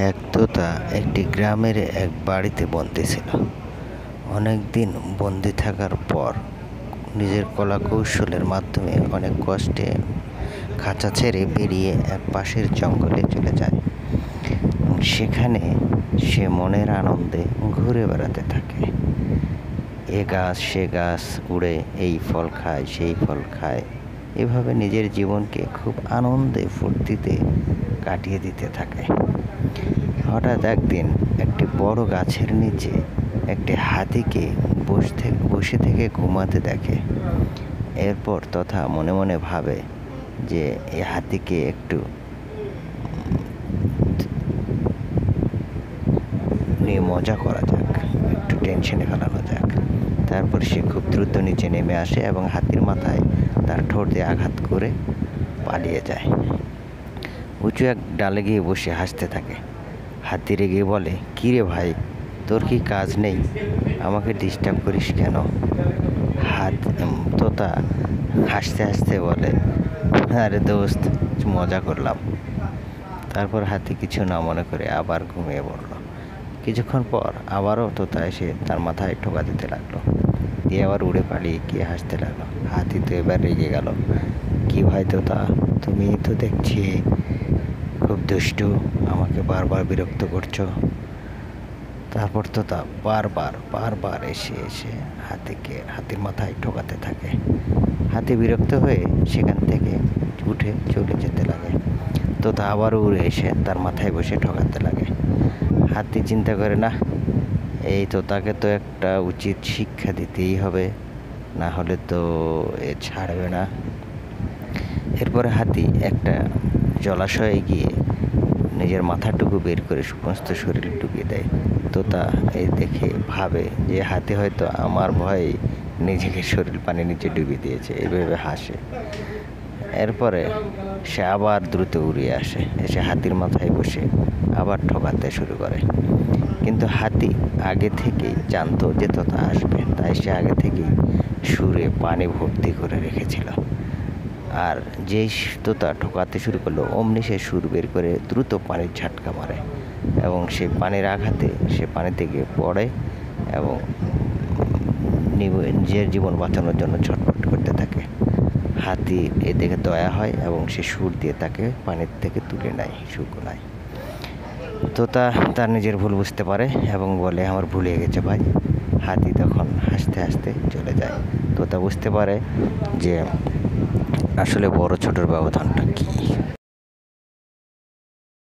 এক তোতা একটি গ্রামের এক বাড়িতে বন্দী ছিল। অনেকদিন বন্দী থাকার পর নিজের কলা কৌশলের মাধ্যমে অনেক কষ্টে খাঁচা ছেড়ে বেরিয়ে এক পাশের জঙ্গলে চলে যায়। সেখানে সে মনের আনন্দে ঘুরে বেড়াতে থাকে। এ গাছ সে গাছ উড়ে এই ফল খায় সেই ফল খায়, এভাবে নিজের জীবনকে খুব আনন্দে ফুর্তিতে কাটিয়ে দিতে থাকে। হঠাৎ একদিন একটি বড় গাছের নিচে একটি হাতিকে বসে থেকে ঘুমাতে দেখে। এরপর তথা মনে মনে ভাবে যে এই হাতিকে একটু নিয়ে মজা করা যাক, একটু টেনশনে ফেলানো যাক। তারপর সে খুব দ্রুত নিচে নেমে আসে এবং হাতির মাথায় তার ঠোঁট দিয়ে আঘাত করে পালিয়ে যায়। উঁচু এক ডালে গিয়ে বসে হাসতে থাকে। হাতি রেগে বলে, কী রে ভাই, তোর কি কাজ নেই? আমাকে ডিস্টার্ব করিস কেন? তোতা হাসতে হাসতে বলে, আরে দোস্ত, মজা করলাম। তারপর হাতি কিছু না মনে করে আবার ঘুমিয়ে পড়ল। কিছুক্ষণ পর আবারও তোতা এসে তার মাথায় ঠোকা দিতে লাগলো, দিয়ে আবার উড়ে পালিয়ে গিয়ে হাসতে লাগলো। হাতি তো এবার রেগে গেল, কি ভাই তোতা, তুমি তো দেখছি খুব দুষ্টু, আমাকে বারবার বিরক্ত করছো। তারপর তোতা বারবার এসে হাতির মাথায় ঠোকাতে থাকে। হাতি বিরক্ত হয়ে সেখান থেকে উঠে চলে যেতে লাগে। তোতা আবারও উড়ে এসে তার মাথায় বসে ঠকাতে লাগে। হাতি চিন্তা করে, না, এই তোতাকে তো একটা উচিত শিক্ষা দিতেই হবে, না হলে তো এ ছাড়বে না। এরপরে হাতি একটা জলাশয়ে গিয়ে নিজের মাথাটুকু বের করে সমস্ত শরীর ডুবিয়ে দেয়। তোতা এই দেখে ভাবে যে হাতি হয়তো আমার ভয়ে নিজেকে শরীর পানির নিচে ডুবিয়ে দিয়েছে, এইভাবে হাসে। এরপরে সে আবার দ্রুত উড়িয়ে আসে, এসে হাতির মাথায় বসে আবার ঠকাতে শুরু করে। কিন্তু হাতি আগে থেকেই জানতো যে তোতা আসবে, তাই সে আগে থেকেই সুরে পানি ভর্তি করে রেখেছিল। আর যেই তোতা ঠকাতে শুরু করলো, অমনি সে সুর বের করে দ্রুত পানির ঝাটকা মারে এবং সে পানির আঘাতে সে পানিতে গিয়ে পড়ে এবং নিজের জীবন বাঁচানোর জন্য ছটফট করতে থাকে। হাতির এ দেখে দয়া হয় এবং সে সুর দিয়ে তাকে পানির থেকে তুলে নেয়, শুকোয়। তোতা তার নিজের ভুল বুঝতে পারে এবং বলে, আমার ভুল হয়ে গেছে ভাই। হাতি তখন হাসতে হাসতে চলে যায়। তোতা বুঝতে পারে যে আসলে বড় ছোটর ব্যবধানটা কী।